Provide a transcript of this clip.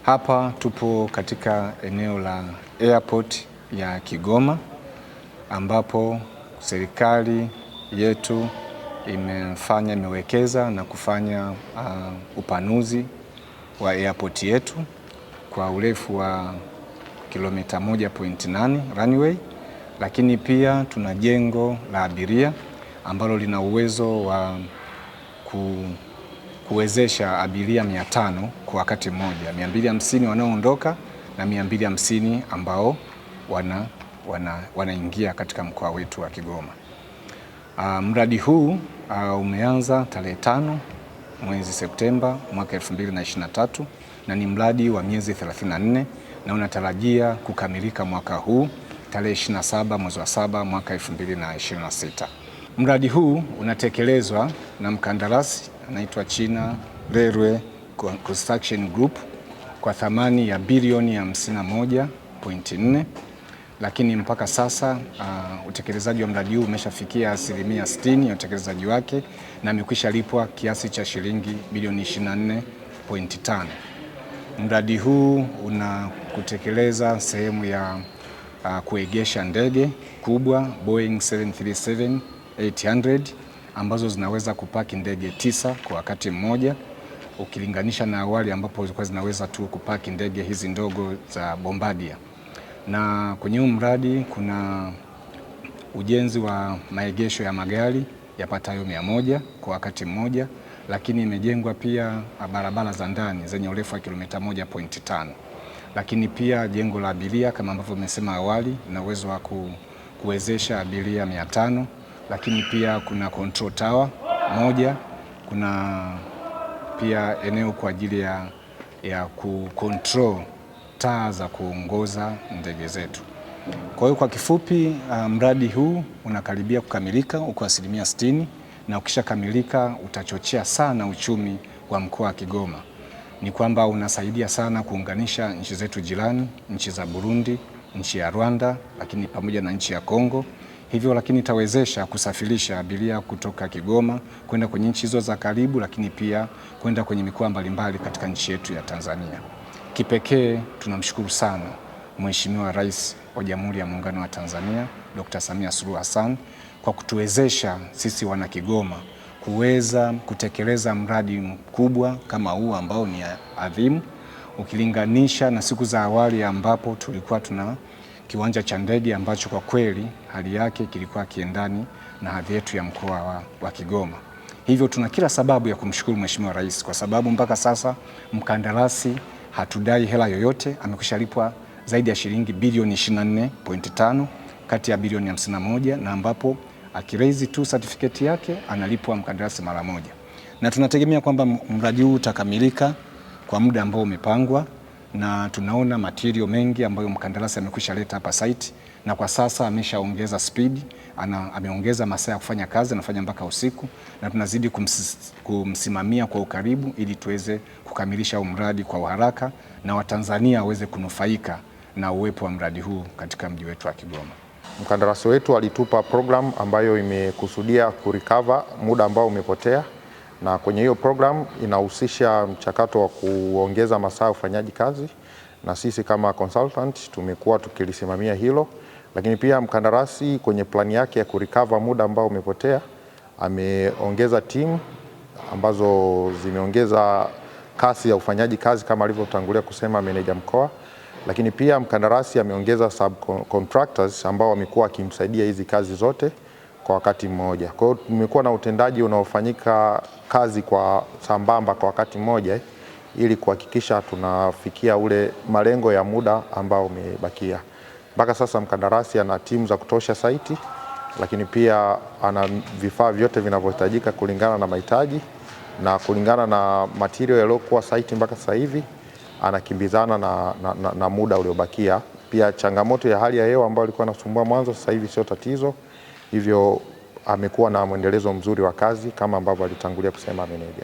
Hapa tupo katika eneo la airport ya Kigoma ambapo serikali yetu imewekeza na kufanya upanuzi wa airport yetu kwa urefu wa kilomita 1.8 runway, lakini pia tuna jengo la abiria ambalo lina uwezo wa kuwezesha abiria 500 kwa wakati mmoja, 250 wanaoondoka na 250 ambao wanaingia katika mkoa wetu wa Kigoma. Mradi huu umeanza tarehe 5 mwezi Septemba mwaka 2023 na ni mradi wa miezi 34 na unatarajia kukamilika mwaka huu tarehe 27 mwezi wa 7 mwaka 2026. Mradi huu unatekelezwa na mkandarasi anaitwa China Railway Construction Group kwa thamani ya bilioni 51.4, lakini mpaka sasa utekelezaji wa mradi huu umeshafikia asilimia 60 ya utekelezaji wake na amekwisha lipwa kiasi cha shilingi bilioni 24.5. Mradi huu unakutekeleza sehemu ya kuegesha ndege kubwa Boeing 737-800 ambazo zinaweza kupaki ndege 9 kwa wakati mmoja, ukilinganisha na awali ambapo zilikuwa zinaweza tu kupaki ndege hizi ndogo za Bombardier. Na kwenye huu mradi kuna ujenzi wa maegesho ya magari yapatayo 100 kwa wakati mmoja, lakini imejengwa pia barabara za ndani zenye urefu wa kilomita 1.5. Lakini pia jengo la abiria kama ambavyo nimesema awali na uwezo wa kuwezesha abiria 500, lakini pia kuna control tower moja, kuna pia eneo kwa ajili ya kucontrol taa za kuongoza ndege zetu. Kwa hiyo kwa kifupi, mradi huu unakaribia kukamilika, uko asilimia 60, na ukishakamilika utachochea sana uchumi wa mkoa wa Kigoma. Ni kwamba unasaidia sana kuunganisha nchi zetu jirani, nchi za Burundi, nchi ya Rwanda, lakini pamoja na nchi ya Kongo. Hivyo lakini itawezesha kusafirisha abiria kutoka Kigoma kwenda kwenye nchi hizo za karibu, lakini pia kwenda kwenye mikoa mbalimbali katika nchi yetu ya Tanzania. Kipekee tunamshukuru sana Mheshimiwa Rais wa Jamhuri ya Muungano wa Tanzania Dr. Samia Suluhu Hassan kwa kutuwezesha sisi wana Kigoma kuweza kutekeleza mradi mkubwa kama huu ambao ni adhimu, ukilinganisha na siku za awali ambapo tulikuwa tuna kiwanja cha ndege ambacho kwa kweli hali yake kilikuwa kiendani na hadhi yetu ya mkoa wa Kigoma. Hivyo tuna kila sababu ya kumshukuru Mheshimiwa Rais kwa sababu mpaka sasa mkandarasi hatudai hela yoyote, amekwishalipwa zaidi ya shilingi bilioni 24.5 kati ya bilioni 51, na ambapo akiraise tu certificate yake analipwa mkandarasi mara moja. Na tunategemea kwamba mradi huu utakamilika kwa muda ambao umepangwa, na tunaona material mengi ambayo mkandarasi amekwisha leta hapa site, na kwa sasa ameshaongeza speed, ameongeza masaa ya kufanya kazi, anafanya mpaka usiku, na tunazidi kumsimamia kwa ukaribu ili tuweze kukamilisha huu mradi kwa haraka na Watanzania waweze kunufaika na uwepo wa mradi huu katika mji wetu wa Kigoma. Mkandarasi wetu alitupa program ambayo imekusudia kurecover muda ambao umepotea, na kwenye hiyo program inahusisha mchakato wa kuongeza masaa ya ufanyaji kazi, na sisi kama consultant tumekuwa tukilisimamia hilo. Lakini pia mkandarasi kwenye plani yake ya kurecover muda ambao umepotea ameongeza timu ambazo zimeongeza kasi ya ufanyaji kazi kama alivyotangulia kusema meneja mkoa. Lakini pia mkandarasi ameongeza subcontractors ambao wamekuwa wakimsaidia hizi kazi zote kwa wakati mmoja. Kwa hiyo tumekuwa na utendaji unaofanyika kazi kwa sambamba kwa wakati mmoja ili kuhakikisha tunafikia ule malengo ya muda ambao umebakia. Mpaka sasa mkandarasi ana timu za kutosha site, lakini pia ana vifaa vyote vinavyohitajika kulingana na mahitaji na kulingana na material yaliyokuwa site mpaka sasa hivi anakimbizana na muda uliobakia. Pia changamoto ya hali ya hewa ambayo ilikuwa inasumbua mwanzo sasa hivi sio tatizo. Hivyo amekuwa na mwendelezo mzuri wa kazi kama ambavyo alitangulia kusema meneja.